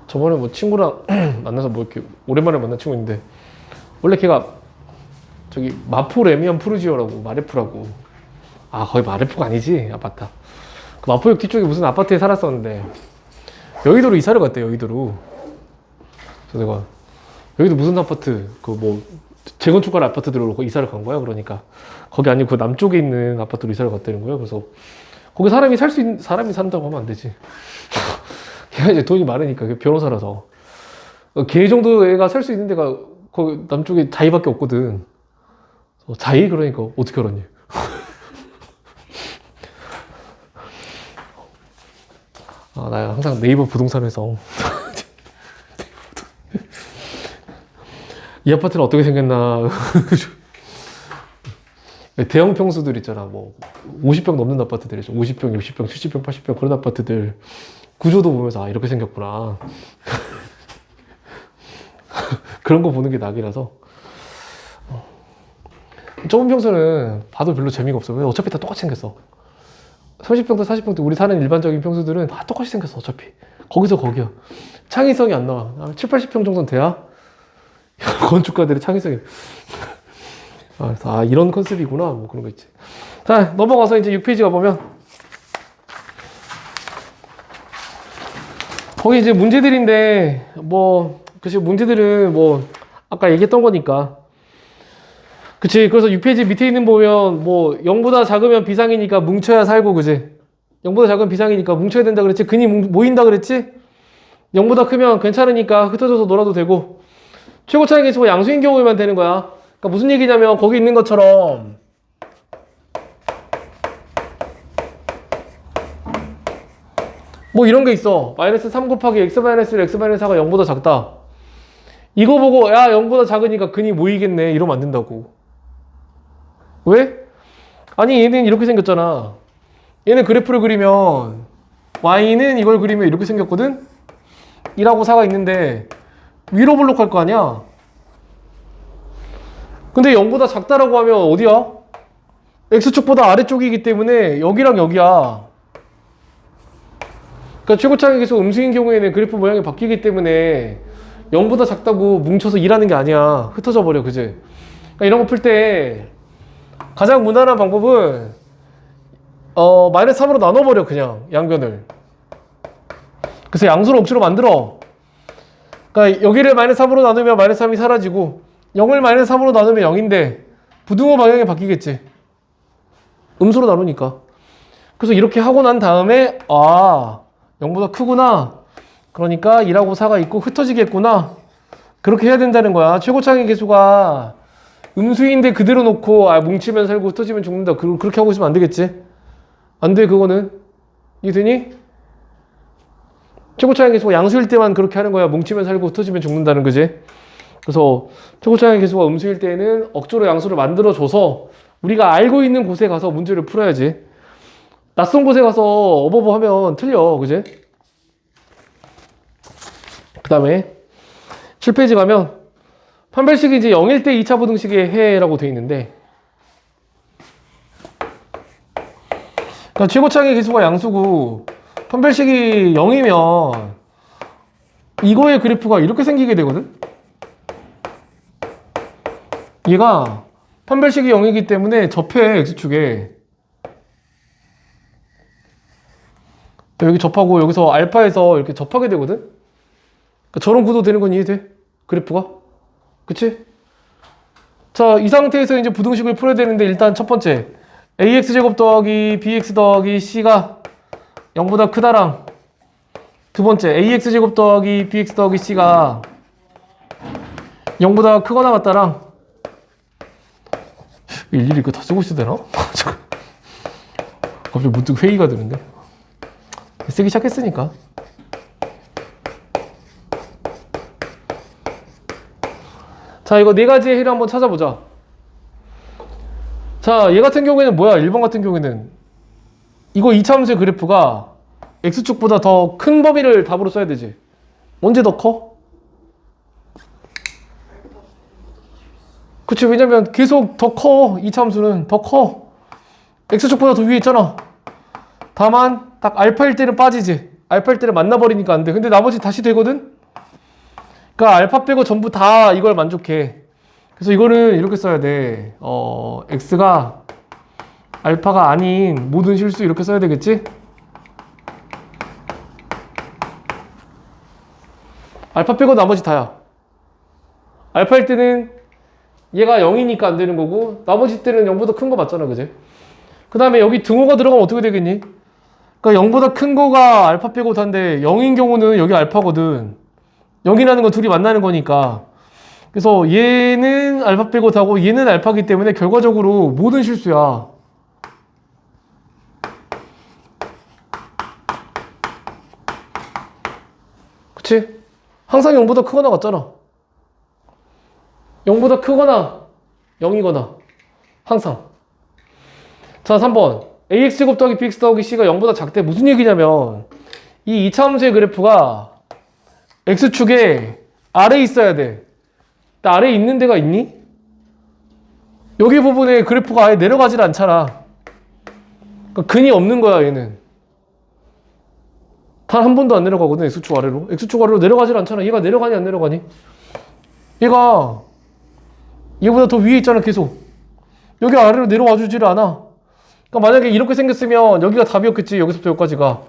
저번에 뭐 친구랑 만나서 뭐 이렇게 오랜만에 만난 친구 있는데 원래 걔가 저기 마포 레미안 푸르지오라고 마레프라고 아 거기 마레프가 아니지 아파트 그 마포역 뒤쪽에 무슨 아파트에 살았었는데 여의도로 이사를 갔대 여의도로. 그래서 내가 여의도 무슨 아파트 그 뭐 재건축할 아파트들로 이사를 간 거야. 그러니까 거기 아니고 그 남쪽에 있는 아파트로 이사를 갔다는 거야. 그래서 거기 사람이 살 수 있는 사람이 산다고 하면 안 되지. 걔가 이제 돈이 많으니까 변호사라서 걔 정도 애가 살 수 있는 데가 거기 남쪽에 자이밖에 없거든. 자이 그러니까 어떻게 알았니? 아, 나 항상 네이버 부동산에서 이 아파트는 어떻게 생겼나. 대형 평수들 있잖아. 뭐 50평 넘는 아파트들 있죠. 50평, 60평, 70평, 80평 그런 아파트들 구조도 보면서 아 이렇게 생겼구나. 그런 거 보는 게 낙이라서 좁은 평수는 봐도 별로 재미가 없어. 왜 어차피 다 똑같이 생겼어. 30평대 40평대 우리 사는 일반적인 평수들은 다 똑같이 생겼어. 어차피 거기서 거기야. 창의성이 안 나와. 7, 80평 정도는 돼야 건축가들의 창의성이 그래서 이런 컨셉이구나 뭐 그런 거 있지. 자 넘어가서 이제 6페이지 가보면 거기 이제 문제들인데 뭐 그치 문제들은 뭐 아까 얘기했던 거니까 그치. 그래서 6페이지 밑에 있는 보면 뭐 0보다 작으면 비상이니까 뭉쳐야 살고 그치. 0보다 작으면 비상이니까 뭉쳐야 된다 그랬지. 근이 모인다 그랬지. 0보다 크면 괜찮으니까 흩어져서 놀아도 되고 최고 차이 계수가 양수인 경우에만 되는 거야. 그러니까 무슨 얘기냐면 거기 있는 것처럼 뭐 이런 게 있어. 마이너스 3 곱하기 x 마이너스 1 x 마이너스 4가 0보다 작다. 이거 보고 야 0보다 작으니까 근이 모이겠네 이러면 안 된다고. 왜? 아니 얘는 이렇게 생겼잖아. 얘는 그래프를 그리면 y는 이걸 그리면 이렇게 생겼거든. 1하고 4가 있는데 위로 볼록할 거 아니야. 근데 0보다 작다라고 하면 어디야? x축보다 아래쪽이기 때문에 여기랑 여기야. 그러니까 최고차이 계수 음수인 경우에는 그래프 모양이 바뀌기 때문에 0보다 작다고 뭉쳐서 일하는 게 아니야. 흩어져 버려 그지? 그러니까 이런 거 풀 때 가장 무난한 방법은 마이너스 3으로 나눠버려 그냥 양변을. 그래서 양수를 억지로 만들어. 그러니까 여기를 마이너스 3으로 나누면 마이너스 3이 사라지고 0을 마이너스 3으로 나누면 0인데 부등호 방향이 바뀌겠지. 음수로 나누니까. 그래서 이렇게 하고 난 다음에 0보다 크구나. 그러니까 1하고 4가 있고 흩어지겠구나. 그렇게 해야 된다는 거야. 최고차이 계수가 음수인데 그대로 놓고 뭉치면 살고 흩어지면 죽는다. 그렇게 하고 있으면 안 되겠지. 안 돼 그거는. 이해되니? 최고차이 계수가 양수일 때만 그렇게 하는 거야. 뭉치면 살고 흩어지면 죽는다는 거지. 그래서 최고차이 계수가 음수일 때는 억지로 양수를 만들어줘서 우리가 알고 있는 곳에 가서 문제를 풀어야지. 낯선 곳에 가서 어버버 하면 틀려. 그지? 그 다음에 7페이지 가면 판별식이 이제 0일 때 2차 부등식의 해라고 되어 있는데 그러니까 최고차이 계수가 양수고 판별식이 0이면 이거의 그래프가 이렇게 생기게 되거든. 얘가 판별식이 0이기 때문에 접해 x축에 여기 접하고 여기서 알파에서 이렇게 접하게 되거든. 그러니까 저런 구도 되는 건 이해돼? 그래프가? 그치? 자, 이 상태에서 이제 부등식을 풀어야 되는데 일단 첫 번째 ax제곱 더하기 bx 더하기 c가 0보다 크다랑 두 번째 ax제곱 더하기 bx 더하기 c가 0보다 크거나 같다랑 일일이 이거 다 쓰고 있어야 되나? 갑자기 문득 회의가 드는데 쓰기 시작했으니까. 자 이거 네 가지의 해를 한번 찾아보자. 자 얘 같은 경우에는 뭐야? 1번 같은 경우에는 이거 2차 함수의 그래프가 x축보다 더 큰 범위를 답으로 써야 되지. 언제 더 커? 그치. 왜냐면 계속 더 커. 2차 함수는 더 커. x축보다 더 위에 있잖아. 다만 딱 알파일 때는 빠지지. 알파일 때는 만나버리니까 안 돼. 근데 나머지 다시 되거든? 그러니까 알파 빼고 전부 다 이걸 만족해. 그래서 이거는 이렇게 써야 돼. x가 알파가 아닌 모든 실수 이렇게 써야 되겠지? 알파 빼고 나머지 다야. 알파일 때는 얘가 0이니까 안 되는 거고 나머지 때는 0보다 큰 거 맞잖아, 그지? 그 다음에 여기 등호가 들어가면 어떻게 되겠니? 그러니까 0보다 큰 거가 알파 빼고 다인데 0인 경우는 여기 알파거든. 0이라는 건 둘이 만나는 거니까. 그래서 얘는 알파 빼고 다고 얘는 알파기 때문에 결과적으로 모든 실수야. 그치? 항상 0보다 크거나 같잖아. 0보다 크거나 0이거나 항상. 자, 3번 ax제곱 더하기 bx 더하기 c가 0보다 작대. 무슨 얘기냐면 이 2차 함수의 그래프가 x축에 아래에 있어야 돼. 근데 아래에 있는 데가 있니? 여기 부분에 그래프가 아예 내려가질 않잖아. 그러니까 근이 없는 거야, 얘는. 단 한 번도 안 내려가거든, x축 아래로. x축 아래로 내려가질 않잖아. 얘가 내려가니 안 내려가니? 얘가 얘보다 더 위에 있잖아, 계속. 여기 아래로 내려와 주지를 않아. 그러니까 만약에 이렇게 생겼으면 여기가 답이었겠지, 여기서부터 여기까지가.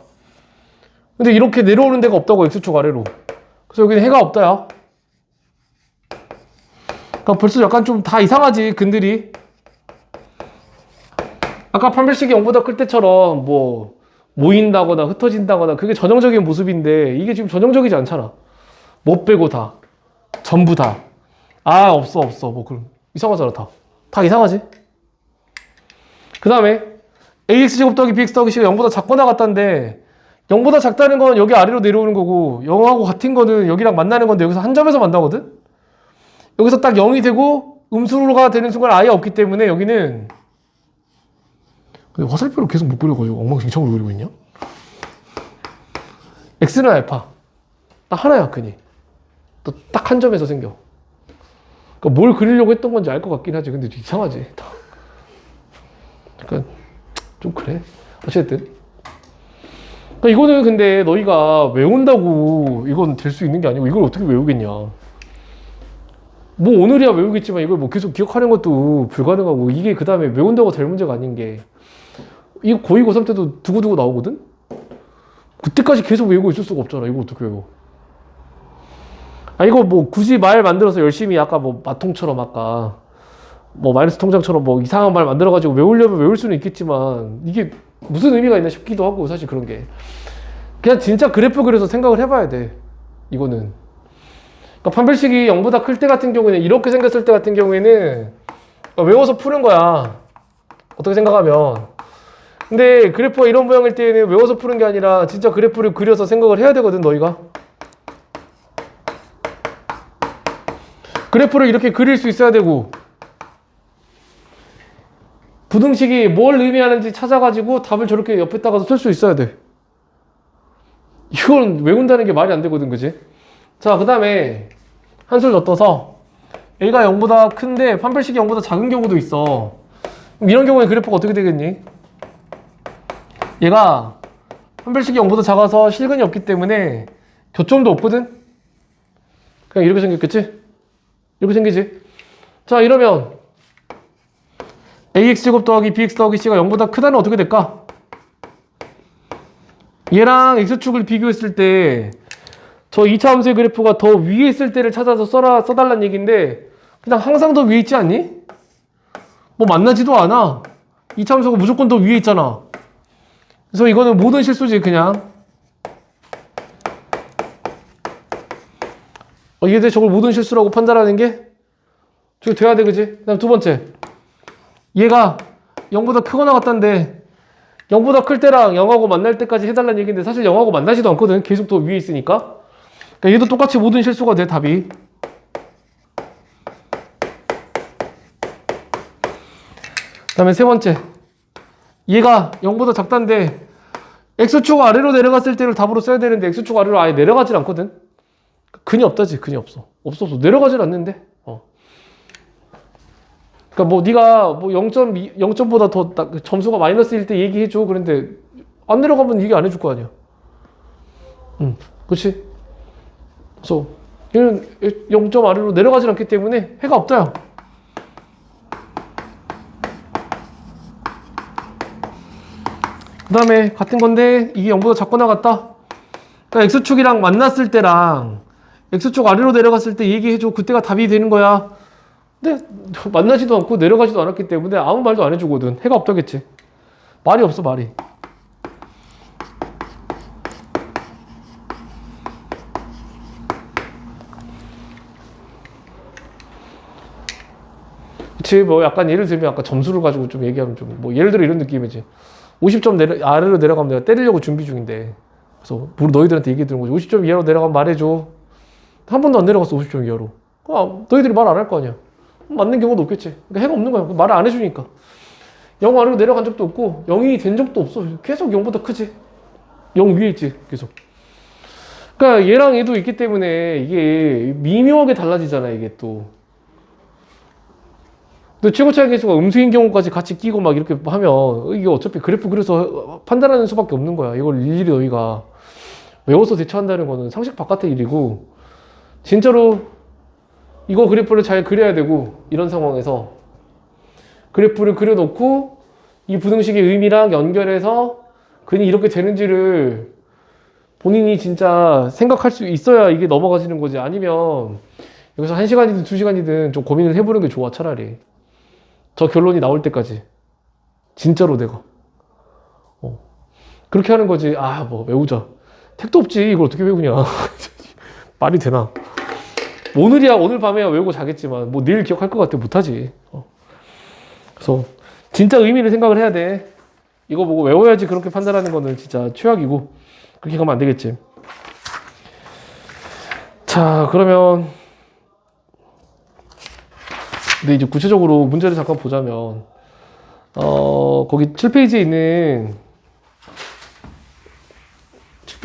근데 이렇게 내려오는 데가 없다고, x축 아래로. 그래서 여기는 해가 없다야. 그러니까 벌써 약간 좀 다 이상하지, 근들이. 아까 판별식이 0보다 클 때처럼 뭐 모인다거나 흩어진다거나 그게 전형적인 모습인데 이게 지금 전형적이지 않잖아. 못 빼고 다. 전부 다. 아, 없어. 뭐 그럼 이상하잖아, 다. 다 이상하지? 그 다음에 ax제곱 더하기 bx 더하기 c가 0보다 작거나 같다는데 0보다 작다는 건 여기 아래로 내려오는 거고 0하고 같은 거는 여기랑 만나는 건데 여기서 한 점에서 만나거든? 여기서 딱 0이 되고 음수로가 되는 순간 아예 없기 때문에 여기는. 근데 화살표로 계속 못 그려가지고 엉망진창으로 그리고 있냐? x는 알파. 딱 하나야, 근이. 또 딱 한 점에서 생겨. 그러니까 뭘 그리려고 했던 건지 알 것 같긴 하지. 근데 이상하지. 다. 그러니까 좀 그래. 어쨌든. 그러니까 이거는 근데 너희가 외운다고 이건 될 수 있는 게 아니고 이걸 어떻게 외우겠냐. 뭐 오늘이야 외우겠지만 이걸 뭐 계속 기억하는 것도 불가능하고 이게 그 다음에 외운다고 될 문제가 아닌 게 이거 고2, 고3 때도 두고두고 나오거든? 그때까지 계속 외우고 있을 수가 없잖아. 이거 어떻게 외워? 아, 이거 뭐 굳이 말 만들어서 열심히 아까 뭐 마통처럼 아까 뭐 마이너스 통장처럼 뭐 이상한 말 만들어가지고 외우려면 외울 수는 있겠지만 이게 무슨 의미가 있나 싶기도 하고 사실 그런 게. 그냥 진짜 그래프 그려서 생각을 해봐야 돼. 이거는. 그러니까 판별식이 0보다 클 때 같은 경우에는 이렇게 생겼을 때 같은 경우에는 외워서 푸는 거야. 어떻게 생각하면. 근데 그래프가 이런 모양일 때는 외워서 푸는 게 아니라 진짜 그래프를 그려서 생각을 해야 되거든, 너희가. 그래프를 이렇게 그릴 수 있어야 되고 부등식이 뭘 의미하는지 찾아가지고 답을 저렇게 옆에다가 쓸 수 있어야 돼. 이건 외운다는 게 말이 안 되거든, 그지? 자, 그 다음에 한술 더 떠서 a가 0보다 큰데 판별식이 0보다 작은 경우도 있어. 그럼 이런 경우에 그래프가 어떻게 되겠니? 얘가 판별식이 0보다 작아서 실근이 없기 때문에 교점도 없거든? 그냥 이렇게 생겼겠지? 이렇게 생기지? 자, 이러면 ax제곱 더하기 bx 더하기 c가 0보다 크다는 어떻게 될까? 얘랑 x축을 비교했을 때 저 2차 함수의 그래프가 더 위에 있을 때를 찾아서 써달라는 얘기인데 그냥 항상 더 위에 있지 않니? 뭐 만나지도 않아. 2차 함수가 무조건 더 위에 있잖아. 그래서 이거는 모든 실수지, 그냥. 이게 저걸 모든 실수라고 판단하는 게 저게 돼야 돼, 그지? 그 다음 두 번째. 얘가 0보다 크거나 같다는데 0보다 클 때랑 0하고 만날 때까지 해달라는 얘기인데 사실 0하고 만나지도 않거든. 계속 더 위에 있으니까. 그러니까 얘도 똑같이 모든 실수가 돼, 답이. 그 다음에 세 번째. 얘가 0보다 작다는데 x축 아래로 내려갔을 때를 답으로 써야 되는데 x축 아래로 아예 내려가질 않거든. 근이 없다지. 근이 없어. 없어. 내려가질 않는데. 그러니까 뭐 네가 뭐 0점보다 더 점수가 마이너스일 때 얘기해줘. 그런데 안 내려가면 얘기 안 해줄 거 아니야. 그렇지? 그래서 얘는 0점 아래로 내려가지 않기 때문에 해가 없다요. 그 다음에 같은 건데 이게 0보다 작거나 같다. 그러니까 X축이랑 만났을 때랑 X축 아래로 내려갔을 때 얘기해줘. 그때가 답이 되는 거야. 근데 만나지도 않고 내려가지도 않았기 때문에 아무 말도 안 해주거든. 해가 없다겠지. 말이 없어, 말이. 그치, 뭐 약간 예를 들면 아까 점수를 가지고 좀 얘기하면 좀 뭐 예를 들어 이런 느낌이지. 50점 아래로 내려가면 내가 때리려고 준비 중인데, 그래서 너희들한테 얘기 드는 거지. 50점 이하로 내려가면 말해줘. 한 번도 안 내려갔어, 50점 이하로. 너희들이 말 안 할 거 아니야. 맞는 경우도 없겠지. 그러니까 해가 없는 거야. 말을 안 해주니까. 0 아래로 내려간 적도 없고 0이 된 적도 없어. 계속 0보다 크지. 0 위에 있지, 계속. 그러니까 얘랑 얘도 있기 때문에 이게 미묘하게 달라지잖아, 이게 또. 근데 최고 차이 계수가 음수인 경우까지 같이 끼고 막 이렇게 하면 이게 어차피 그래프 그려서 판단하는 수밖에 없는 거야. 이걸 일일이 너희가 외워서 대처한다는 거는 상식 바깥의 일이고, 진짜로 이거 그래프를 잘 그려야 되고, 이런 상황에서 그래프를 그려놓고 이 부등식의 의미랑 연결해서 근이 이렇게 되는지를 본인이 진짜 생각할 수 있어야 이게 넘어가지는 거지. 아니면 여기서 1시간이든 2시간이든 좀 고민을 해보는 게 좋아, 차라리. 저 결론이 나올 때까지. 진짜로 내가. 그렇게 하는 거지. 뭐 외우자. 택도 없지. 이걸 어떻게 외우냐. 말이 되나. 오늘이야, 오늘 밤에야 외우고 자겠지만 뭐 내일 기억할 것 같아. 못하지. 그래서 진짜 의미를 생각을 해야 돼. 이거 보고 외워야지 그렇게 판단하는 거는 진짜 최악이고, 그렇게 가면 안 되겠지. 자, 그러면 근데 이제 구체적으로 문제를 잠깐 보자면, 거기 7페이지에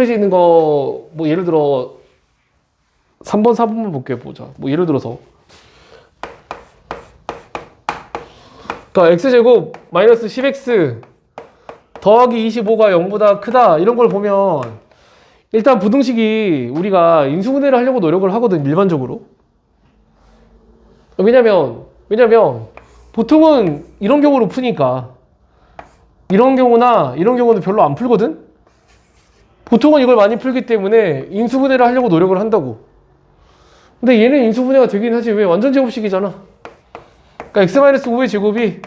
있는 거, 뭐 예를 들어 3번, 4번만 볼게요. 보자. 뭐 예를 들어서 그러니까 x제곱 마이너스 10x 더하기 25가 0보다 크다, 이런 걸 보면 일단 부등식이 우리가 인수분해를 하려고 노력을 하거든, 일반적으로. 왜냐면 보통은 이런 경우로 푸니까, 이런 경우나 이런 경우는 별로 안 풀거든. 보통은 이걸 많이 풀기 때문에 인수분해를 하려고 노력을 한다고. 근데 얘는 인수분해가 되긴 하지. 왜? 완전 제곱식이잖아. 그러니까 x-5의 제곱이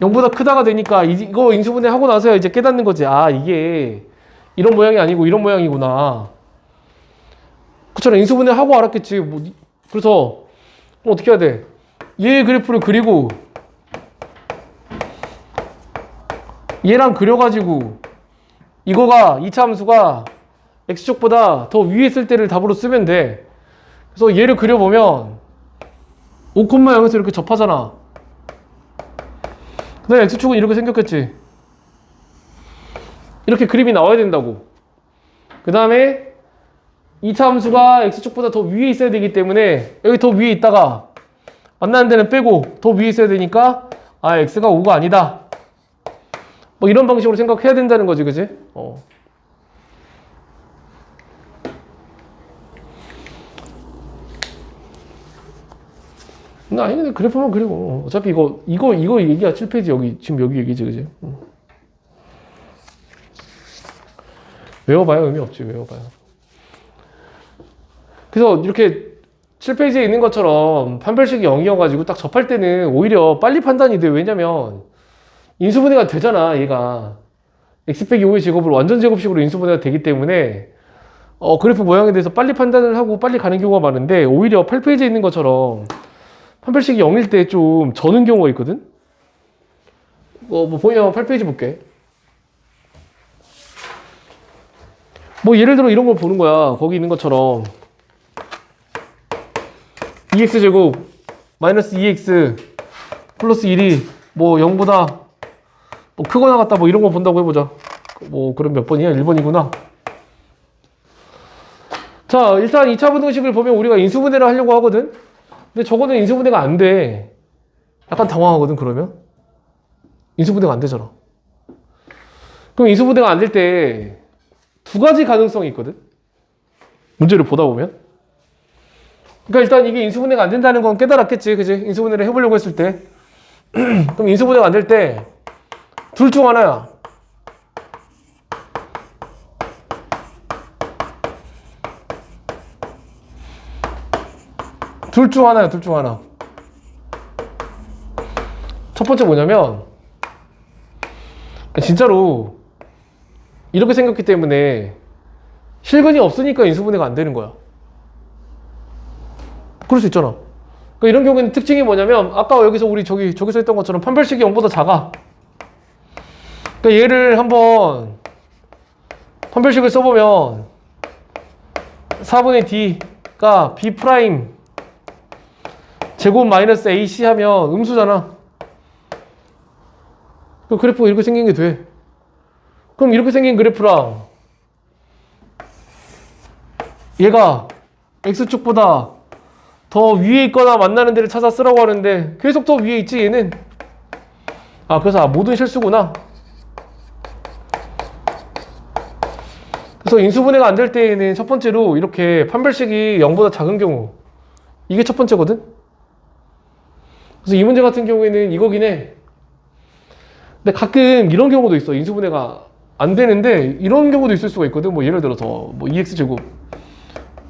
0보다 크다가 되니까 이거 인수분해 하고 나서야 이제 깨닫는 거지. 이게 이런 모양이 아니고 이런 모양이구나. 그처럼 인수분해 하고 알았겠지. 그래서 어떻게 해야 돼? 얘 그래프를 그리고 얘랑 그려가지고 이거가 2차 함수가 x축보다 더 위에 있을 때를 답으로 쓰면 돼. 그래서 얘를 그려보면 5,0에서 이렇게 접하잖아. 그 다음에 x축은 이렇게 생겼겠지. 이렇게 그림이 나와야 된다고. 그 다음에 2차 함수가 x축보다 더 위에 있어야 되기 때문에 여기 더 위에 있다가 만나는 데는 빼고 더 위에 있어야 되니까 x가 5가 아니다. 뭐 이런 방식으로 생각해야 된다는 거지, 그지? 아니, 근데 그래프만 그리고 어차피 이거 얘기야. 7페이지 여기 지금 여기 얘기지, 그지? 외워봐야 의미 없지. 외워봐야. 그래서 이렇게 7페이지에 있는 것처럼 판별식이 0이어가지고 딱 접할 때는 오히려 빨리 판단이 돼. 왜냐면 인수분해가 되잖아, 얘가. x 빼기 5의 제곱을 완전 제곱식으로 인수분해가 되기 때문에 그래프 모양에 대해서 빨리 판단을 하고 빨리 가는 경우가 많은데, 오히려 8페이지에 있는 것처럼 판별식이 0일 때 좀 저는 경우가 있거든? 뭐 보면 8페이지 볼게. 뭐 예를 들어 이런 걸 보는 거야. 거기 있는 것처럼 2x제곱 마이너스 2x 플러스 1이 뭐 0보다 뭐 크거나 같다, 뭐 이런 거 본다고 해보자. 뭐 그럼 몇 번이야? 1번이구나. 자, 일단 2차 부등식을 보면 우리가 인수분해를 하려고 하거든? 근데 저거는 인수분해가 안 돼. 약간 당황하거든, 그러면? 인수분해가 안 되잖아. 그럼 인수분해가 안 될 때 두 가지 가능성이 있거든? 문제를 보다 보면. 그러니까 일단 이게 인수분해가 안 된다는 건 깨달았겠지, 그지? 인수분해를 해보려고 했을 때. 그럼 인수분해가 안 될 때 둘 중 하나야. 둘 중 하나야, 둘 중 하나. 첫 번째 뭐냐면 진짜로 이렇게 생겼기 때문에 실근이 없으니까 인수분해가 안 되는 거야. 그럴 수 있잖아. 그러니까 이런 경우에는 특징이 뭐냐면 아까 여기서 우리 저기서 했던 것처럼 판별식이 0보다 작아. 그러니까 얘를 한번 판별식을 써보면 4분의 D가 B 프라임 제곱 마이너스 AC 하면 음수잖아. 그 그래프가 이렇게 생긴 게 돼. 그럼 이렇게 생긴 그래프랑 얘가 X축보다 더 위에 있거나 만나는 데를 찾아 쓰라고 하는데 계속 더 위에 있지 얘는. 그래서 모든 실수구나. 그래서 인수분해가 안 될 때에는 첫 번째로 이렇게 판별식이 0보다 작은 경우, 이게 첫 번째거든. 그래서 이 문제 같은 경우에는 이거긴 해. 근데 가끔 이런 경우도 있어. 인수분해가 안 되는데 이런 경우도 있을 수가 있거든. 뭐 예를 들어서 뭐 2x 제곱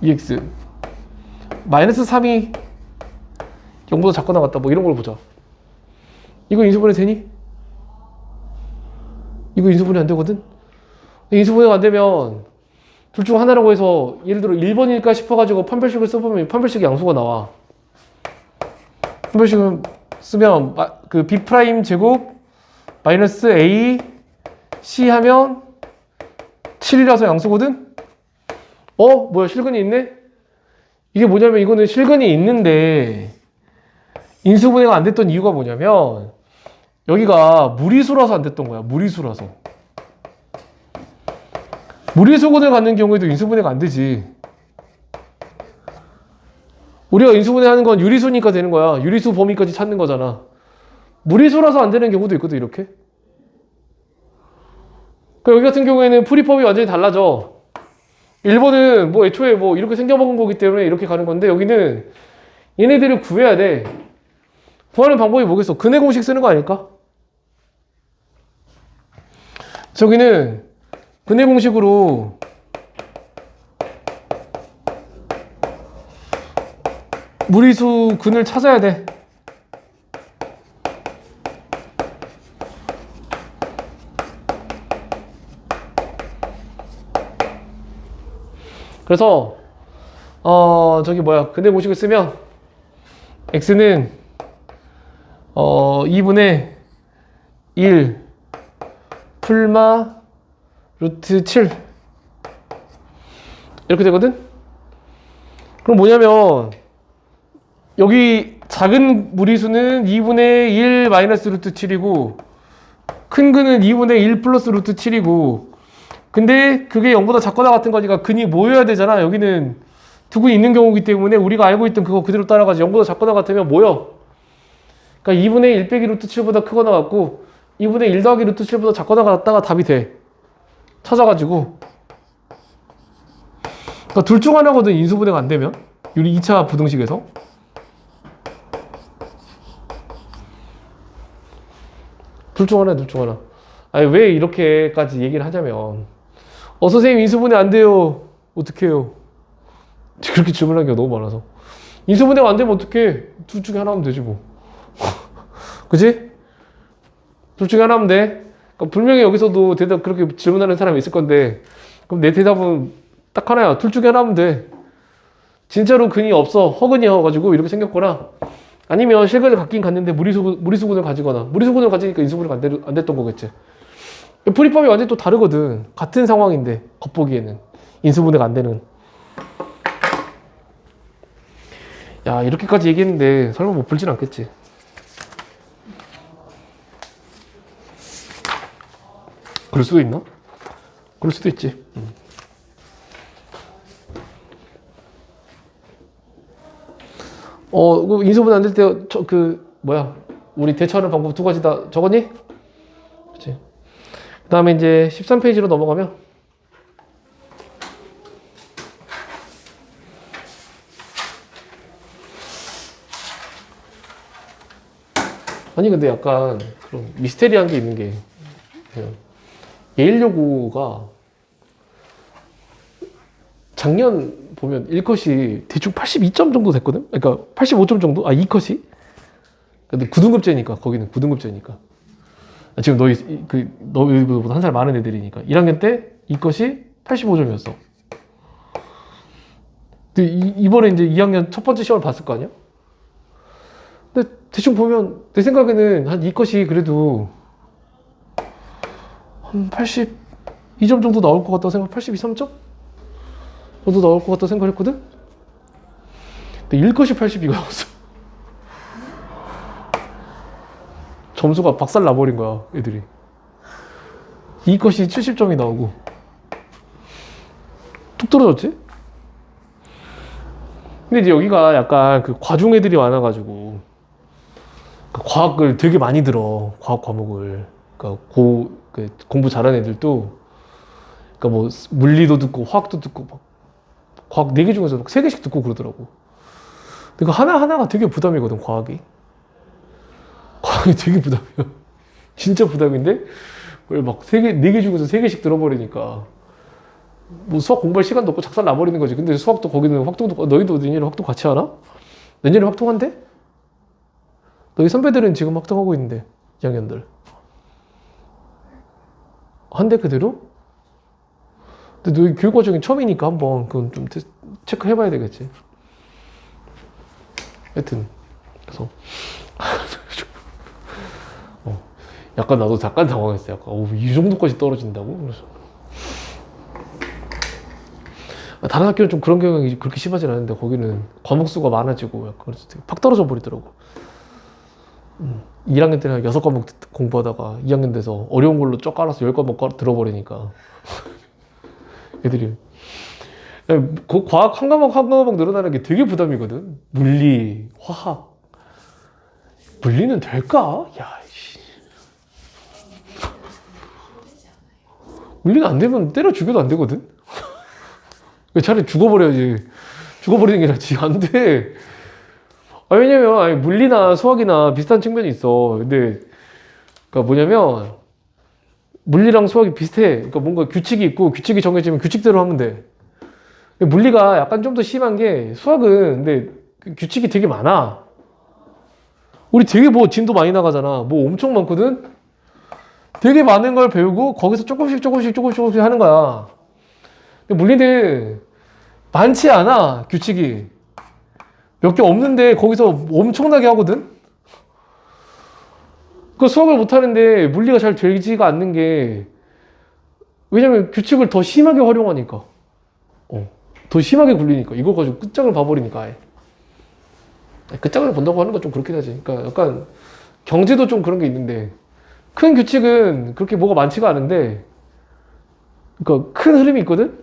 2x 마이너스 3이 0보다 작거나 같다, 뭐 이런 걸 보자. 이거 인수분해 되니? 이거 인수분해 안 되거든? 인수분해가 안 되면 둘 중 하나라고 해서 예를 들어 1번일까 싶어가지고 판별식을 써보면 판별식 양수가 나와. 판별식을 쓰면 그 B 프라임 제곱 마이너스 A C 하면 7이라서 양수거든? 뭐야, 실근이 있네? 이게 뭐냐면 이거는 실근이 있는데 인수분해가 안 됐던 이유가 뭐냐면 여기가 무리수라서 안 됐던 거야. 무리수라서. 무리수근을 갖는 경우에도 인수분해가 안 되지. 우리가 인수분해 하는 건 유리수니까 되는 거야. 유리수 범위까지 찾는 거잖아. 무리수라서 안 되는 경우도 있거든, 이렇게. 그러니까 여기 같은 경우에는 풀이법이 완전히 달라져. 1번은 뭐 애초에 뭐 이렇게 생겨먹은 거기 때문에 이렇게 가는 건데 여기는 얘네들을 구해야 돼. 구하는 방법이 뭐겠어? 근해 공식 쓰는 거 아닐까? 저기는 근해 공식으로 무리수 근을 찾아야 돼. 그래서 저기 뭐야, 근해 공식을 쓰면 x는 2분의 1 풀마 루트 7 이렇게 되거든? 그럼 뭐냐면 여기 작은 무리수는 2분의 1 마이너스 루트 7이고 큰 근은 2분의 1 플러스 루트 7이고, 근데 그게 0보다 작거나 같은 거니까 근이 모여야 되잖아. 여기는 두 근이 있는 경우이기 때문에 우리가 알고 있던 그거 그대로 따라가지. 0보다 작거나 같으면 모여. 그러니까 2분의 1 빼기 루트 7보다 크거나 같고 2분의 1 더하기 루트 7보다 작거나 같다가 답이 돼. 찾아가지고. 그러니까 둘 중 하나거든, 인수분해가 안 되면. 우리 2차 부등식에서. 둘 중 하나야, 둘 중 하나. 아니, 왜 이렇게까지 얘기를 하냐면 선생님 인수분해 안 돼요. 어떡해요? 그렇게 질문하는 게 너무 많아서. 인수분해가 안 되면 어떡해? 둘 중에 하나 하면 되지 뭐. 그치? 둘 중에 하나 하면 돼. 그러니까 분명히 여기서도 대답 그렇게 질문하는 사람이 있을 건데 그럼 내 대답은 딱 하나야. 둘 중에 하나 하면 돼. 진짜로 근이 없어. 허근이어가지고 이렇게 생겼거나 아니면 실근을 갖긴 갔는데 무리수근을 가지거나, 무리수근을 가지니까 인수분해가 안 됐던 거겠지. 풀이법이 완전히 또 다르거든. 같은 상황인데 겉보기에는 인수분해가 안 되는. 야, 이렇게까지 얘기했는데 설마 못 풀진 않겠지. 그럴 수도 있나? 그럴 수도 있지. 인수분해 안 될 때 뭐야, 우리 대처하는 방법 두 가지 다 적었니? 그치. 그 다음에 이제 13페이지로 넘어가면 아니 근데 약간 그런 미스테리한 게 있는 게 예일여고가 작년 보면 1컷이 대충 82점 정도 됐거든? 그러니까 85점 정도? 아 2컷이? 근데 9등급제니까 거기는 9등급제니까 지금 너희보다 한 살 많은 애들이니까 1학년 때 2컷이 85점이었어. 근데 이번에 이제 2학년 첫 번째 시험을 봤을 거 아니야? 근데 대충 보면 내 생각에는 한 2컷이 그래도 한 82점 정도 나올 것 같다고 생각, 82, 3점? 정도 나올 것 같다고 생각했거든? 근데 1컷이 82가 나왔어. 점수가 박살 나버린 거야, 애들이. 2컷이 70점이 나오고. 뚝 떨어졌지? 근데 이제 여기가 약간 그 과중 애들이 많아가지고, 그 과학을 되게 많이 들어, 과학 과목을. 그러니까 공부 잘하는 애들도, 그러니까 뭐 물리도 듣고 화학도 듣고 막 과학 4개 중에서 막 3개씩 듣고 그러더라고. 근데 그 하나하나가 되게 부담이거든, 과학이. 과학이 되게 부담이야. 진짜 부담인데, 왜 막 4개 중에서 3개씩 들어버리니까. 뭐 수학 공부할 시간도 없고 작살 나버리는 거지. 근데 수학도 거기는 확통도, 너희도 내년에 확통 같이 하나? 내년에 확통한대? 너희 선배들은 지금 확통하고 있는데, 2학년들. 한대 그대로? 근데 너희 교육과정이 처음이니까 한번 그건 좀 체크해봐야 되겠지. 하여튼 그래서 약간 나도 잠깐 당황했어. 약간 이 정도까지 떨어진다고? 그래서 다른 학교는 좀 그런 경향이 그렇게 심하진 않은데 거기는 과목 수가 많아지고 약간 그래서 되게 팍 떨어져 버리더라고. 1학년 때는 6과목 공부하다가 2학년 돼서 어려운 걸로 쫙 깔아서 10과목 들어버리니까 애들이 그 과학 한 과목 늘어나는 게 되게 부담이거든. 물리, 화학. 물리는 될까? 야, 씨. 물리는 안 되면 때려 죽여도 안 되거든. 차라리 죽어버려야지. 죽어버리는 게 낫지. 안 돼. 왜냐면 물리나 수학이나 비슷한 측면이 있어. 근데 그러니까 뭐냐면 물리랑 수학이 비슷해. 그러니까 뭔가 규칙이 있고 규칙이 정해지면 규칙대로 하면 돼. 물리가 약간 좀 더 심한 게 수학은 근데 규칙이 되게 많아. 우리 되게 뭐 진도 많이 나가잖아. 뭐 엄청 많거든? 되게 많은 걸 배우고 거기서 조금씩 하는 거야. 근데 물리는 많지 않아, 규칙이. 몇 개 없는데 거기서 엄청나게 하거든? 그 수학을 못하는데 물리가 잘 되지가 않는 게 왜냐면 규칙을 더 심하게 활용하니까. 더 심하게 굴리니까. 이거 가지고 끝장을 봐버리니까 아예. 끝장을 본다고 하는 건 좀 그렇긴 하지. 그러니까 약간 경제도 좀 그런 게 있는데 큰 규칙은 그렇게 뭐가 많지가 않은데 그러니까 큰 흐름이 있거든?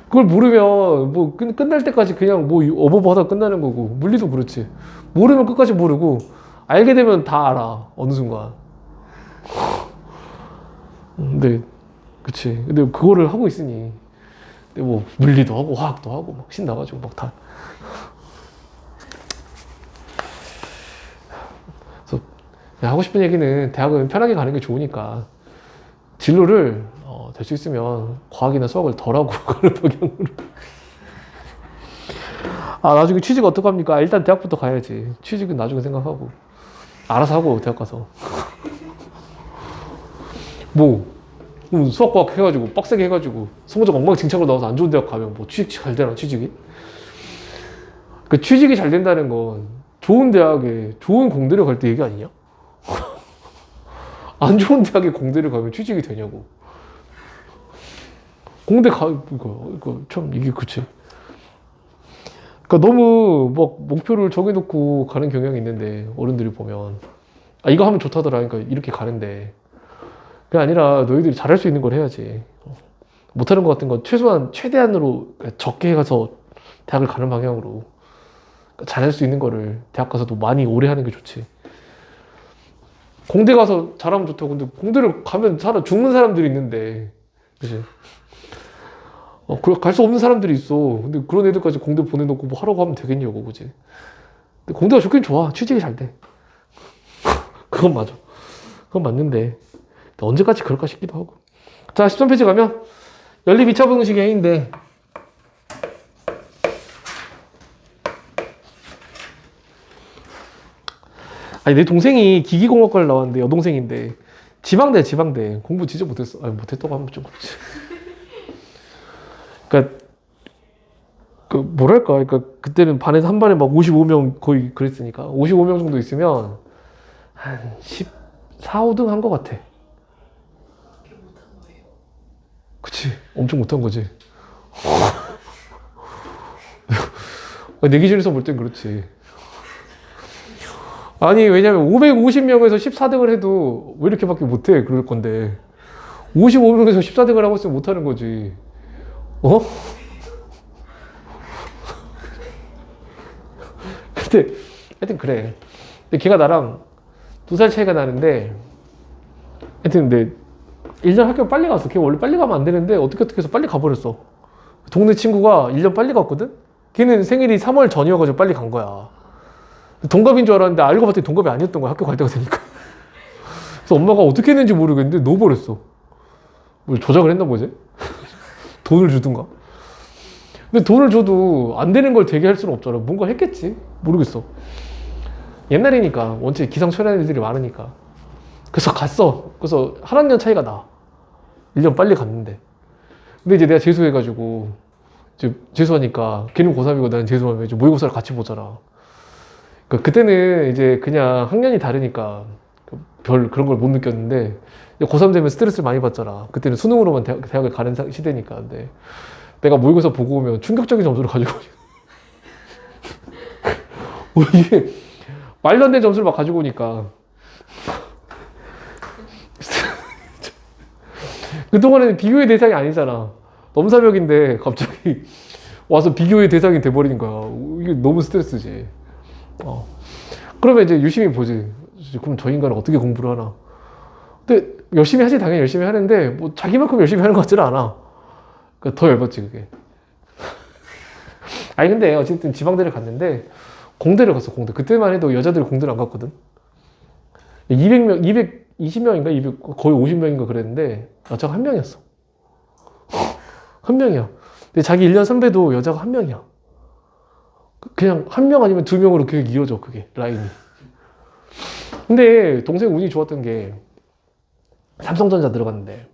그걸 모르면 뭐 끝날 때까지 그냥 뭐 어버버 하다 끝나는 거고 물리도 그렇지. 모르면 끝까지 모르고 알게 되면 다 알아. 어느 순간. 근데 그치. 근데 그거를 하고 있으니 근데 뭐 물리도 하고 화학도 하고 막 신나가지고 막 다. 그래서 하고 싶은 얘기는 대학은 편하게 가는 게 좋으니까 진로를 될 수 있으면 과학이나 수학을 덜 하고 그런 방향으로. 나중에 취직 어떡합니까? 일단 대학부터 가야지. 취직은 나중에 생각하고 알아서 하고 대학 가서 뭐 수학과학 해가지고 빡세게 해가지고 성적 엉망진창으로 나와서 안 좋은 대학 가면 뭐 취직 잘 되나 취직이? 그 취직이 잘 된다는 건 좋은 대학에 좋은 공대를 갈 때 얘기 아니냐? 안 좋은 대학에 공대를 가면 취직이 되냐고. 공대 이거 참 이게 그치. 그러니까 너무 뭐 목표를 정해놓고 가는 경향이 있는데 어른들이 보면 이거 하면 좋다더라. 그러니까 이렇게 가는데 그게 아니라 너희들이 잘할 수 있는 걸 해야지. 못하는 것 같은 건 최대한으로 적게 해가서 대학을 가는 방향으로 그러니까 잘할 수 있는 거를 대학 가서도 많이 오래 하는 게 좋지. 공대 가서 잘하면 좋다고. 근데 공대를 가면 죽는 사람들이 있는데 그치? 갈 수 없는 사람들이 있어. 근데 그런 애들까지 공대 보내놓고 뭐 하라고 하면 되겠냐고, 그지? 근데 공대가 좋긴 좋아. 취직이 잘 돼. 그건 맞아. 그건 맞는데 언제까지 그럴까 싶기도 하고. 자, 13페이지 가면 연립 2차 방정식의 A인데 아니 내 동생이 기기공학과를 나왔는데 여동생인데 지방대 공부 진짜 못했어. 아니 못했다고 하면 좀 그렇지. 그러니까 그 뭐랄까, 그러니까 그때는 반에서 한 반에 막 55명 거의 그랬으니까 55명 정도 있으면 한 14, 5등 한 것 같아. 그치, 엄청 못한 거지. 내 기준에서 볼 땐 그렇지. 아니 왜냐면 550명에서 14등을 해도 왜 이렇게밖에 못해 그럴 건데 55명에서 14등을 하고 있으면 못하는 거지. 어? 근데 하여튼 그래. 근데 걔가 나랑 2살 차이가 나는데 하여튼 근데 1년 학교 빨리 갔어. 걔 원래 빨리 가면 안 되는데 어떻게 해서 빨리 가버렸어. 동네 친구가 1년 빨리 갔거든? 걔는 생일이 3월 전이어가지고 빨리 간 거야. 동갑인 줄 알았는데 알고 봤더니 동갑이 아니었던 거야. 학교 갈 때가 되니까. 그래서 엄마가 어떻게 했는지 모르겠는데 넣어버렸어. 뭘 조작을 했나 보지? 돈을 주든가. 근데 돈을 줘도 안 되는 걸 되게 할 수는 없잖아. 뭔가 했겠지? 모르겠어. 옛날이니까 원체 기상천외한 일들이 많으니까. 그래서 갔어. 그래서 한 학년 차이가 나. 1년 빨리 갔는데. 근데 이제 내가 재수해가지고 이제 재수하니까 걔는 고3이고 나는 재수하면 이제 모의고사를 같이 보잖아. 그러니까 그때는 이제 그냥 학년이 다르니까 별 그런 걸 못 느꼈는데 고3 되면 스트레스를 많이 받잖아. 그때는 수능으로만 대학을 가는 시대니까. 근데 내가 모의고사 보고 오면 충격적인 점수를 가지고 이게 말도 안 되는 점수를 막 가지고 오니까 그동안에는 비교의 대상이 아니잖아. 넘사벽인데 갑자기 와서 비교의 대상이 돼버리는 거야. 이게 너무 스트레스지. 그러면 이제 유심히 보지. 그럼 저 인간은 어떻게 공부를 하나. 근데 열심히 하지, 당연히 열심히 하는데 뭐 자기만큼 열심히 하는 것 같지는 않아. 그러니까 더 열받지 그게. 아니 근데 어쨌든 지방대를 갔는데 공대를 갔어. 공대. 그때만 해도 여자들이 공대를 안 갔거든. 200명, 220명인가? 200, 거의 50명인가 그랬는데 여자가 한 명이었어. 한 명이야. 근데 자기 1년 선배도 여자가 한 명이야. 그냥 한 명 아니면 2명으로 계속 이어져, 그게 라인이. 근데 동생 운이 좋았던 게 삼성전자 들어갔는데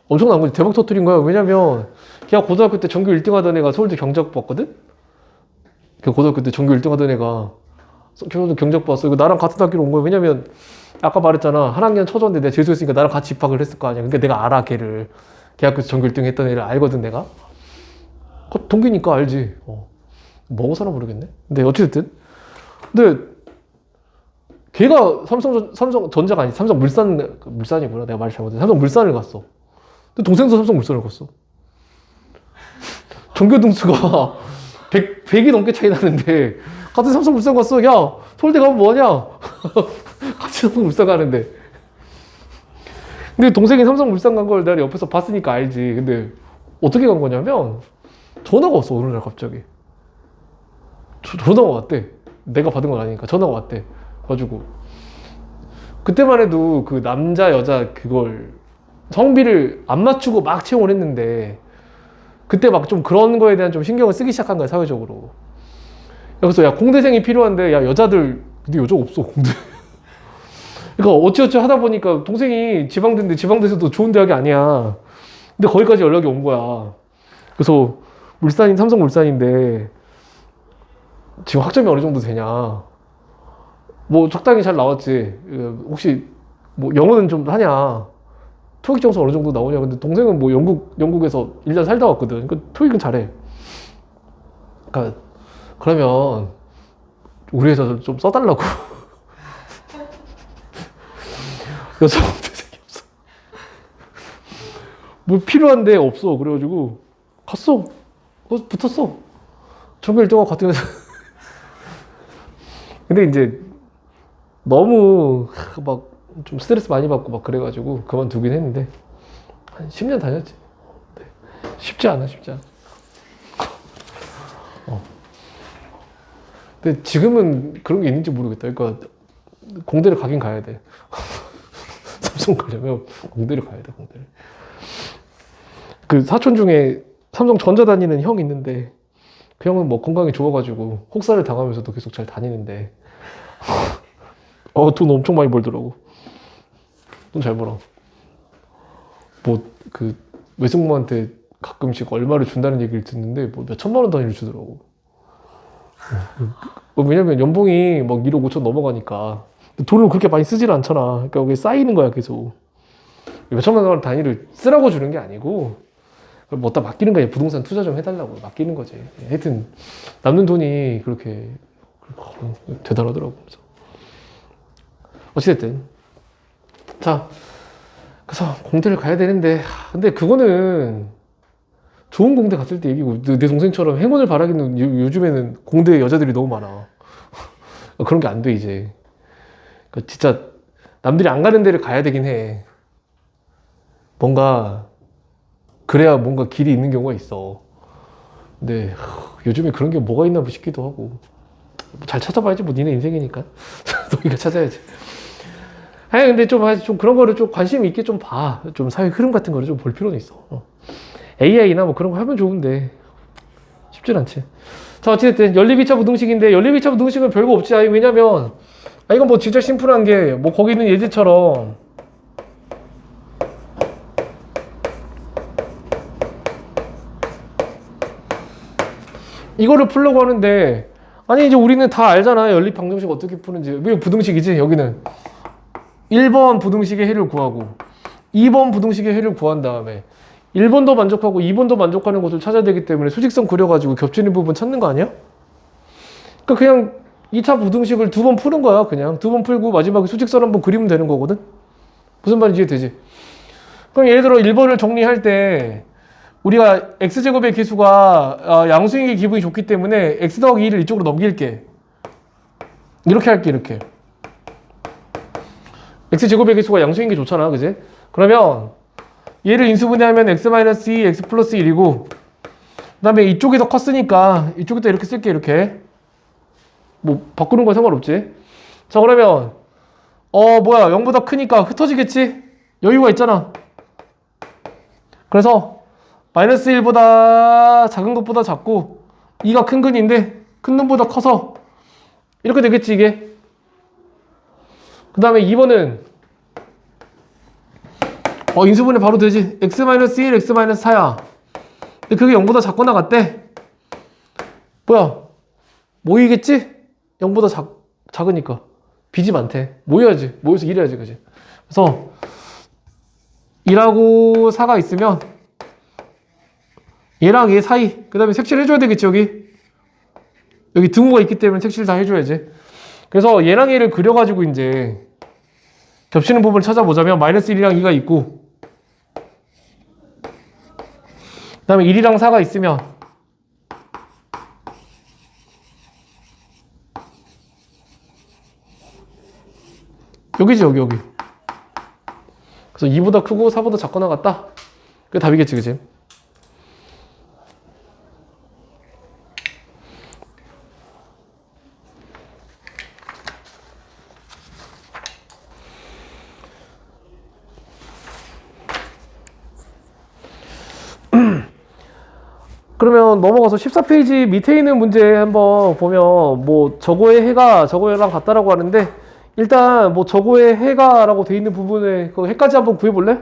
엄청난 거지. 대박 터뜨린 거야. 왜냐면 걔가 고등학교 때 전교 1등 하던 애가 서울대 경작 봤거든? 걔 고등학교 때 전교 1등 하던 애가 서울대 경작 봤어. 이거 나랑 같은 학교로 온 거야. 왜냐면 아까 말했잖아. 한 학년 쳐줬는데 내가 재수했으니까 나랑 같이 입학을 했을 거 아니야. 그러니까 내가 알아, 걔를. 걔 학교에서 전교 1등 했던 애를 알거든, 내가. 동기니까 알지. 먹어서나 모르겠네. 근데 어쨌든. 근데 걔가 삼성전자가 아니, 삼성물산이구나. 내가 말 잘못했어. 삼성물산을 갔어. 근데 동생도 삼성물산을 갔어. 전교 등수가 100이 넘게 차이 나는데 같은 삼성물산 갔어. 야, 서울대 가면 뭐하냐? 같이 삼성물산 가는데. 근데 동생이 삼성물산 간 걸 내가 옆에서 봤으니까 알지. 근데 어떻게 간 거냐면 전화가 왔어, 어느 날 갑자기. 전화가 왔대. 내가 받은 건 아니니까 전화가 왔대. 가지고 그때만 해도 그 남자 여자 그걸 성비를 안 맞추고 막 채용을 했는데 그때 막 좀 그런 거에 대한 좀 신경을 쓰기 시작한 거야, 사회적으로. 그래서 야, 공대생이 필요한데 야, 여자들 근데 여자 없어, 공대. 그러니까 어찌어찌 하다 보니까 동생이 지방대인데 지방대에서도 좋은 대학이 아니야. 근데 거기까지 연락이 온 거야. 그래서 삼성물산인데 지금 학점이 어느 정도 되냐. 뭐 적당히 잘 나왔지. 혹시 뭐 영어는 좀 하냐. 토익 점수 어느 정도 나오냐. 근데 동생은 뭐 영국에서 1년 살다 왔거든. 그러니까 토익은 잘해. 그러니까 그러면 우리 회사 좀 써달라고. 여자 공대생이 없어. 뭐 필요한데 없어. 그래가지고 갔어. 붙었어. 전교 1등하고 같은 회사. 근데 이제 너무 막 좀 스트레스 많이 받고 막 그래가지고 그만두긴 했는데 한 10년 다녔지. 네. 쉽지 않아. 근데 지금은 그런 게 있는지 모르겠다. 그러니까 공대를 가긴 가야 돼. 삼성 가려면 공대를 가야 돼, 공대를. 그 사촌 중에 삼성전자 다니는 형 있는데 그 형은 뭐 건강이 좋아가지고 혹사를 당하면서도 계속 잘 다니는데 돈 엄청 많이 벌더라고. 돈 잘 벌어. 뭐 그 외숙모한테 가끔씩 얼마를 준다는 얘기를 듣는데 뭐 몇 천만 원 단위로 주더라고. 왜냐면 연봉이 막 1억 5천 넘어가니까 돈을 그렇게 많이 쓰질 않잖아. 그러니까 여기 쌓이는 거야 계속. 몇 천만 원 단위를 쓰라고 주는 게 아니고 뭐 어디다 맡기는 거야. 부동산 투자 좀 해달라고 맡기는 거지. 하여튼 남는 돈이 그렇게 대단하더라고. 그래서 어찌됐든 자, 그래서 공대를 가야 되는데 근데 그거는 좋은 공대 갔을 때 얘기고 내 동생처럼 행운을 바라기는 요즘에는 공대 여자들이 너무 많아. 그런 게 안 돼 이제. 그러니까 진짜 남들이 안 가는 데를 가야 되긴 해. 뭔가 그래야 뭔가 길이 있는 경우가 있어. 근데 요즘에 그런 게 뭐가 있나 싶기도 하고. 잘 찾아봐야지 뭐 니네 인생이니까. 너희가 찾아야지. 아니 근데 좀 그런 거를 좀 관심 있게 좀 봐. 좀 사회 흐름 같은 거를 좀 볼 필요는 있어. AI나 뭐 그런 거 하면 좋은데 쉽진 않지. 자 어쨌든 연립 2차 부등식인데 연립 2차 부등식은 별거 없지. 아니 왜냐면 이건 뭐 진짜 심플한 게 뭐 거기 있는 예제처럼 이거를 풀려고 하는데 아니 이제 우리는 다 알잖아. 연립 방정식 어떻게 푸는지. 왜 부등식이지 여기는 1번 부등식의 해를 구하고 2번 부등식의 해를 구한 다음에 1번도 만족하고 2번도 만족하는 것을 찾아야 되기 때문에 수직선 그려가지고 겹치는 부분 찾는 거 아니야? 그러니까 그냥 2차 부등식을 2번 푸는 거야. 그냥 2번 풀고 마지막에 수직선 한번 그리면 되는 거거든. 무슨 말인지 이해되지? 그럼 예를 들어 1번을 정리할 때 우리가 x제곱의 기수가 양수인의 기분이 좋기 때문에 x 더하기 2를 이쪽으로 넘길게. 이렇게 할게. 이렇게 x제곱의 기수가 양수인 게 좋잖아. 그지? 그러면 얘를 인수분해하면 x-2, x 플러스 1이고 그 다음에 이쪽이 더 컸으니까 이쪽에다 이렇게 쓸게. 이렇게 뭐 바꾸는 건 상관없지. 자 그러면 뭐야 0보다 크니까 흩어지겠지? 여유가 있잖아. 그래서 마이너스 1보다 작은 것보다 작고 2가 큰 근인데 큰 놈보다 커서 이렇게 되겠지 이게. 그 다음에 2번은 인수분해 바로 되지. x-1, x-4야. 근데 그게 0보다 작거나 같대. 뭐야 모이겠지? 0보다 작으니까 빚이 많대. 모여야지. 모여서 일해야지. 그지? 그래서 2하고 4가 있으면 얘랑 얘 사이 그 다음에 색칠 해줘야 되겠지. 여기 등호가 있기 때문에 색칠 다 해줘야지. 그래서 얘랑 얘를 그려가지고 이제 겹치는 부분을 찾아보자면 마이너스 1이랑 2가 있고 그 다음에 1이랑 4가 있으면 여기지. 여기 그래서 2보다 크고 4보다 작거나 같다. 그게 답이겠지. 그치? 그러면 넘어가서 14페이지 밑에 있는 문제 한번 보면 뭐 저거의 해가 저거랑 같다라고 하는데 일단 뭐 저거의 해가 라고 돼 있는 부분에 그 해까지 한번 구해볼래?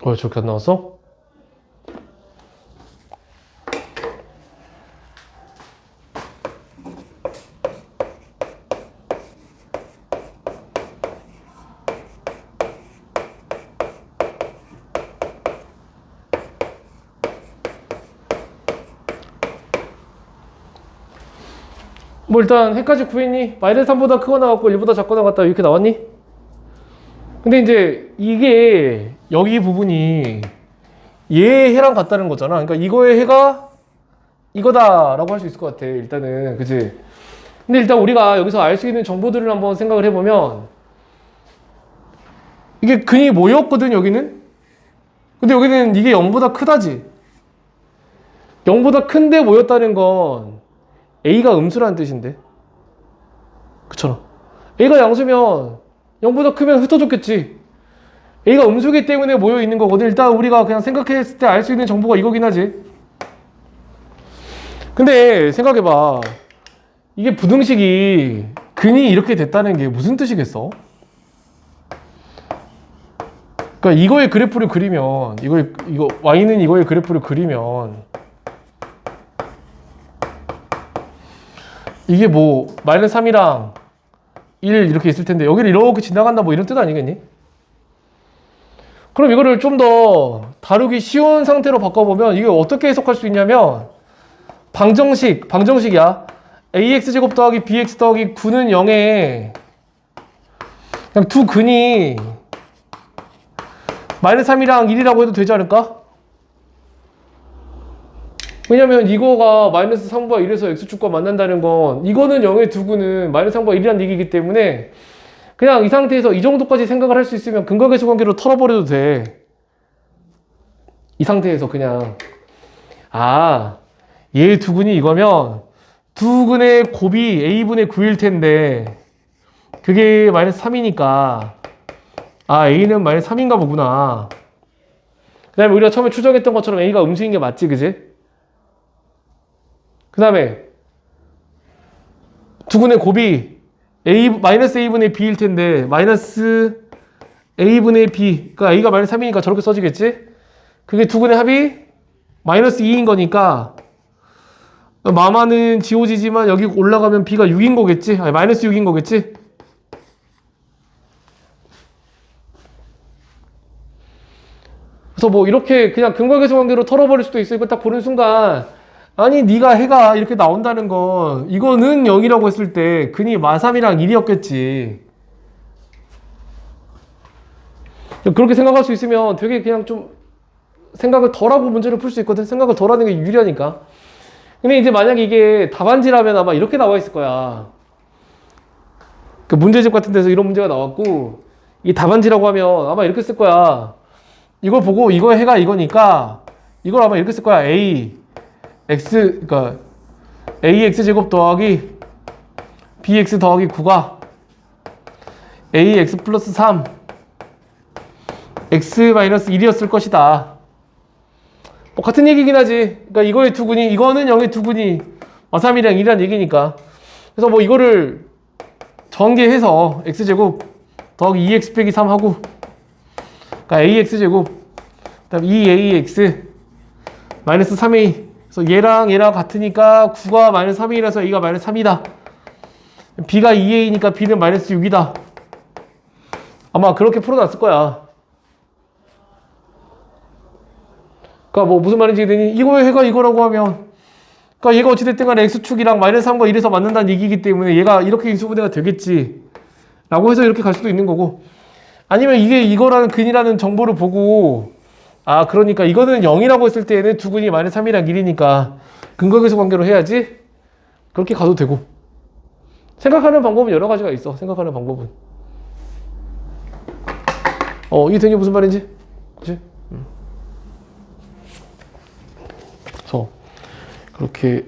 저렇게 안 나왔어? 뭐 일단 해까지 구했니? 마이너스 3보다 크거 나왔고 1보다 작거 나왔다 이렇게 나왔니? 근데 이제 이게 여기 부분이 얘의 해랑 같다는 거잖아. 그러니까 이거의 해가 이거다 라고 할 수 있을 것 같아 일단은. 그치? 근데 일단 우리가 여기서 알 수 있는 정보들을 한번 생각을 해보면 이게 근이 뭐였거든 여기는? 근데 여기는 이게 0보다 크다지. 0보다 큰데 뭐였다는 건 A가 음수라는 뜻인데. 그쵸? A가 양수면 0보다 크면 흩어졌겠지. A가 음수기 때문에 모여 있는 거거든. 일단 우리가 그냥 생각했을 때 알 수 있는 정보가 이거긴 하지. 근데 생각해봐. 이게 부등식이 근이 이렇게 됐다는 게 무슨 뜻이겠어? 그러니까 이거의 그래프를 그리면 이거 y는 이거의 그래프를 그리면 이게 뭐 마이너스 3이랑 1 이렇게 있을 텐데 여기를 이렇게 지나간다 뭐 이런 뜻 아니겠니? 그럼 이거를 좀 더 다루기 쉬운 상태로 바꿔보면 이게 어떻게 해석할 수 있냐면 방정식이야. ax제곱 더하기 bx 더하기 9는 0에 그냥 두 근이 마이너스 3이랑 1이라고 해도 되지 않을까? 왜냐면 이거가 마이너스 3과 1에서 x축과 만난다는 건 이거는 0의 두 근은 마이너스 3과 1이라는 얘기이기 때문에 그냥 이 상태에서 이 정도까지 생각을 할 수 있으면 근각계수 관계로 털어버려도 돼. 이 상태에서 그냥 얘 두 근이 이거면 두 근의 곱이 a분의 9일 텐데 그게 마이너스 3이니까 a는 마이너스 3인가 보구나. 그 다음에 우리가 처음에 추정했던 것처럼 a가 음수인 게 맞지 그지? 그 다음에 두 근의 곱이 마이너스 a분의 b일 텐데 마이너스 a분의 b 그러니까 a가 마이너스 3이니까 저렇게 써지겠지? 그게 두 근의 합이 마이너스 2인 거니까 마마는 지워지지만 여기 올라가면 b가 6인 거겠지? 마이너스 6인 거겠지? 그래서 뭐 이렇게 그냥 근각계수 관계로 털어버릴 수도 있어. 이거 딱 보는 순간 아니 네가 해가 이렇게 나온다는 건 이거는 0이라고 했을 때 근이 마3이랑 1이었겠지. 그렇게 생각할 수 있으면 되게 그냥 좀 생각을 덜하고 문제를 풀 수 있거든. 생각을 덜하는 게 유리하니까. 근데 이제 만약에 이게 답안지라면 아마 이렇게 나와 있을 거야. 그 문제집 같은 데서 이런 문제가 나왔고 이 답안지라고 하면 아마 이렇게 쓸 거야. 이걸 보고 이거 해가 이거니까 이걸 아마 이렇게 쓸 거야. 그러니까 ax 제곱 더하기 bx 더하기 9가 ax 플러스 3 x 마이너스 1이었을 것이다. 뭐 같은 얘기긴 하지. 그러니까 이거의 두근이 이거는 0의 두근이 3이랑 1이란 얘기니까. 그래서 뭐 이거를 전개해서 x제곱 더하기 2x 빼기 3 하고 그러니까 ax제곱 그다음 2ax 마이너스 3a 그래서 얘랑 같으니까 9가 마이너스 3이라서 a가 마이너스 3이다. b가 2a니까 b는 마이너스 6이다. 아마 그렇게 풀어놨을 거야. 그러니까 뭐 무슨 말인지 되니 이거의 해가 이거라고 하면 그러니까 얘가 어찌됐든 간에 x축이랑 마이너스 3과 1에서 만난다는 얘기이기 때문에 얘가 이렇게 인수분해가 되겠지 라고 해서 이렇게 갈 수도 있는 거고 아니면 이게 이거라는 근이라는 정보를 보고 그러니까 이거는 0이라고 했을 때에는 두 근이 마이너스 3이랑 1이니까 근각계수 관계로 해야지 그렇게 가도 되고 생각하는 방법은 여러 가지가 있어. 생각하는 방법은 이게 되니 무슨 말인지 그치? 그래서 그렇게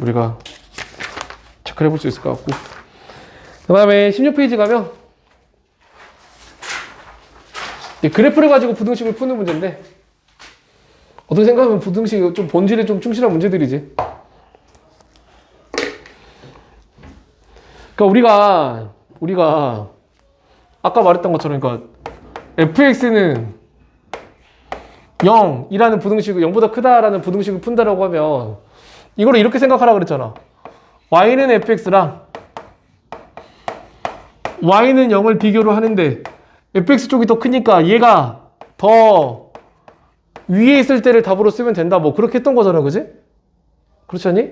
우리가 체크를 해볼 수 있을 것 같고 그 다음에 16페이지 가면 그래프를 가지고 부등식을 푸는 문제인데 어떻게 생각하면 부등식이 좀 본질에 좀 충실한 문제들이지. 그러니까 우리가 아까 말했던 것처럼 그러니까 fx는 0이라는 부등식을 0보다 크다라는 부등식을 푼다라고 하면 이거를 이렇게 생각하라 그랬잖아. y는 fx랑 y는 0을 비교를 하는데 fx 쪽이 더 크니까 얘가 더 위에 있을 때를 답으로 쓰면 된다. 뭐 그렇게 했던 거잖아. 그지? 그렇지 않니?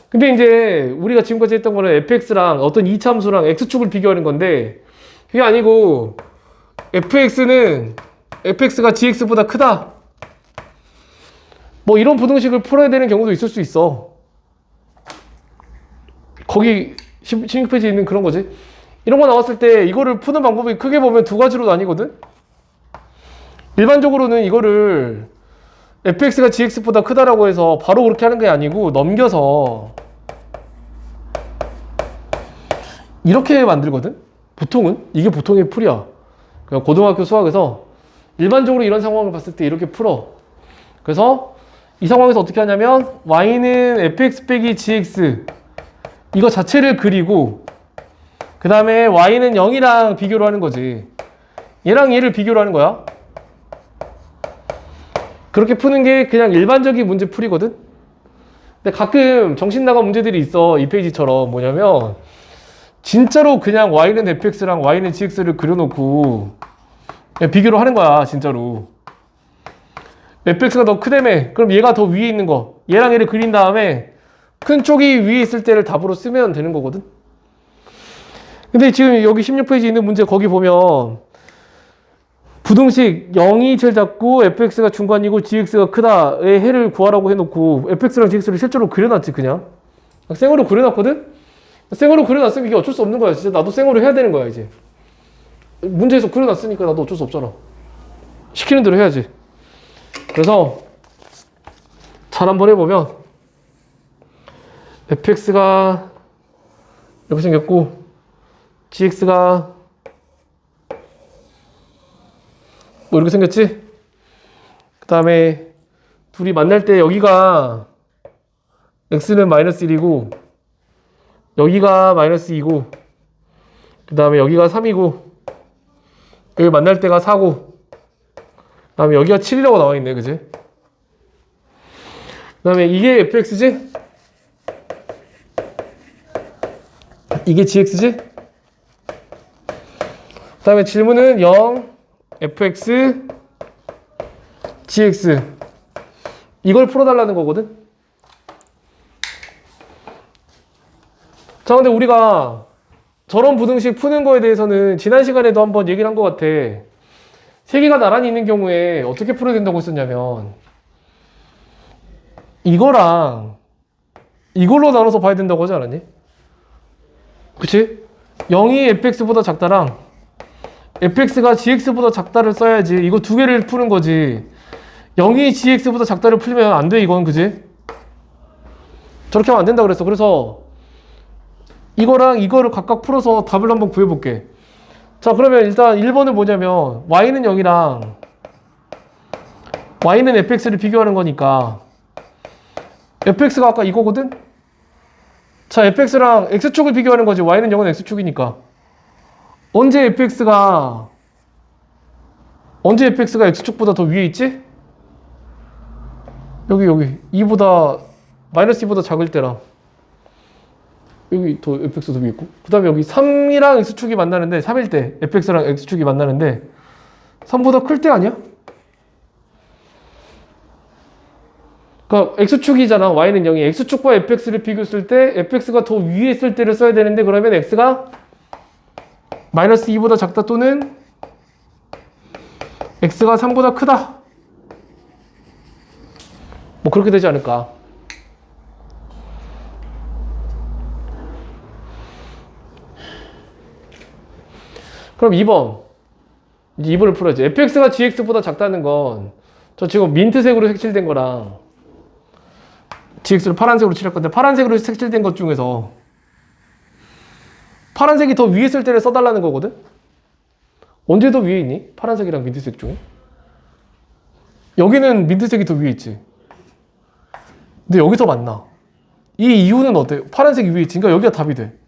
근데 이제 우리가 지금까지 했던 거는 fx랑 어떤 이차함수랑 x축을 비교하는 건데 그게 아니고 fx는 fx가 gx보다 크다. 뭐 이런 부등식을 풀어야 되는 경우도 있을 수 있어. 거기 16페이지에 있는 그런 거지. 이런 거 나왔을 때 이거를 푸는 방법이 크게 보면 두 가지로 나뉘거든. 일반적으로는 이거를 fx가 gx보다 크다라고 해서 바로 그렇게 하는 게 아니고 넘겨서 이렇게 만들거든. 보통은 이게 보통의 풀이야. 그냥 고등학교 수학에서 일반적으로 이런 상황을 봤을 때 이렇게 풀어. 그래서 이 상황에서 어떻게 하냐면 y는 fx 빼기 gx 이거 자체를 그리고 그 다음에 y는 0이랑 비교를 하는 거지. 얘랑 얘를 비교를 하는 거야. 그렇게 푸는 게 그냥 일반적인 문제 풀이거든. 근데 가끔 정신 나간 문제들이 있어. 이 페이지처럼 뭐냐면 진짜로 그냥 y는 fx랑 y는 gx를 그려놓고 그냥 비교를 하는 거야. 진짜로 fx가 더 크다며. 그럼 얘가 더 위에 있는 거 얘랑 얘를 그린 다음에 큰 쪽이 위에 있을 때를 답으로 쓰면 되는 거거든. 근데 지금 여기 16페이지 있는 문제 거기 보면 부등식 0이 제일 작고 fx가 중간이고 gx가 크다의 해를 구하라고 해놓고 fx랑 gx를 실제로 그려놨지. 그냥 생으로 그려놨거든. 생으로 그려놨으면 이게 어쩔 수 없는 거야. 진짜 나도 생으로 해야 되는 거야. 이제 문제에서 그려놨으니까 나도 어쩔 수 없잖아. 시키는 대로 해야지. 그래서 잘 한번 해보면 fx가 이렇게 생겼고 gx가 뭐 이렇게 생겼지? 그 다음에 둘이 만날 때 여기가 x는 마이너스 1이고 여기가 마이너스 2고 그 다음에 여기가 3이고 여기 만날 때가 4고 그 다음에 여기가 7이라고 나와있네. 그지? 그 다음에 이게 fx지? 이게 gx지? 그 다음에 질문은 0 fx gx 이걸 풀어달라는 거거든. 자, 근데 우리가 저런 부등식 푸는 거에 대해서는 지난 시간에도 한번 얘기를 한 것 같아. 세 개가 나란히 있는 경우에 어떻게 풀어야 된다고 했었냐면 이거랑 이걸로 나눠서 봐야 된다고 하지 않았니? 그치? 0이 fx보다 작다랑 fx가 gx보다 작다를 써야지. 이거 두 개를 푸는 거지. 0이 gx보다 작다를 풀면 안 돼. 이건 그지? 저렇게 하면 안 된다 그랬어. 그래서 이거랑 이거를 각각 풀어서 답을 한번 구해볼게. 자, 그러면 일단 1번은 뭐냐면 y는 0이랑 y는 fx를 비교하는 거니까 fx가 아까 이거거든? 자, fx랑 x축을 비교하는 거지. y는 0은 x축이니까 언제 fx가 x축보다 더 위에 있지? 여기 2보다 마이너스 2보다 작을 때랑 여기 더 fx가 더 위에 있고 그 다음에 여기 3이랑 x축이 만나는데 3일 때 fx랑 x축이 만나는데 3보다 클 때 아니야? 그러니까 x축이잖아. y는 0이 x축과 fx를 비교했을 때 fx가 더 위에 있을 때를 써야 되는데 그러면 x가 마이너스 2보다 작다 또는 x가 3보다 크다. 뭐 그렇게 되지 않을까. 그럼 2번. 이제 2번을 풀어야지. fx가 gx보다 작다는 건 저 지금 민트색으로 색칠된 거랑 gx를 파란색으로 칠할 건데 파란색으로 색칠된 것 중에서 파란색이 더 위에 있을 때를 써달라는 거거든? 언제 더 위에 있니? 파란색이랑 민트색 중에? 여기는 민트색이 더 위에 있지. 근데 여기서 맞나? 이 이유는 어때? 파란색이 위에 있지. 그러니까 여기가 답이 돼.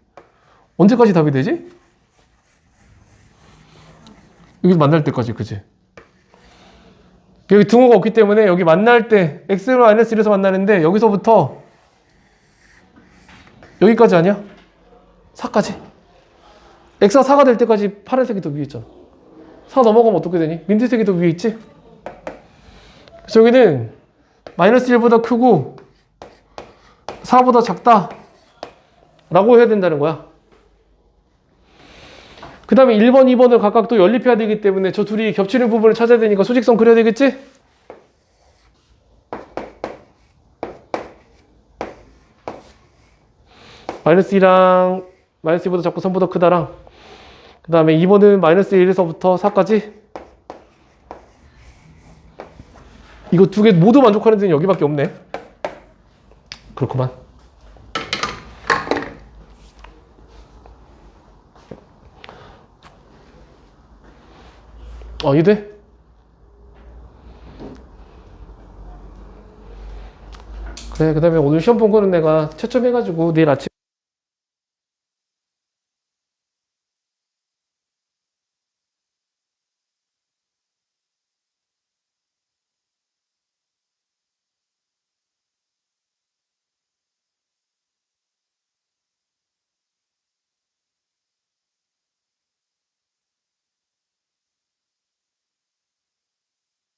언제까지 답이 되지? 여기 만날 때까지, 그치? 여기 등호가 없기 때문에 여기 만날 때 x-1에서 만나는데 여기서부터 여기까지 아니야? 4까지. x가 4가 될 때까지 파란색이 더 위에 있잖아. 4 넘어가면 어떻게 되니? 민트색이 더 위에 있지? 그래서 여기는 마이너스 1보다 크고 4보다 작다 라고 해야 된다는 거야. 그 다음에 1번, 2번을 각각 또 연립해야 되기 때문에 저 둘이 겹치는 부분을 찾아야 되니까 소직선 그려야 되겠지? 마이너스 2랑 마이너스 2보다 작고 3보다 크다랑 그 다음에 2번은 마이너스 1에서부터 4까지 이거 두 개 모두 만족하는 데는 여기밖에 없네. 그렇구만. 이해돼? 그래, 그 다음에 오늘 시험 본 거는 내가 채점해가지고 내일 아침에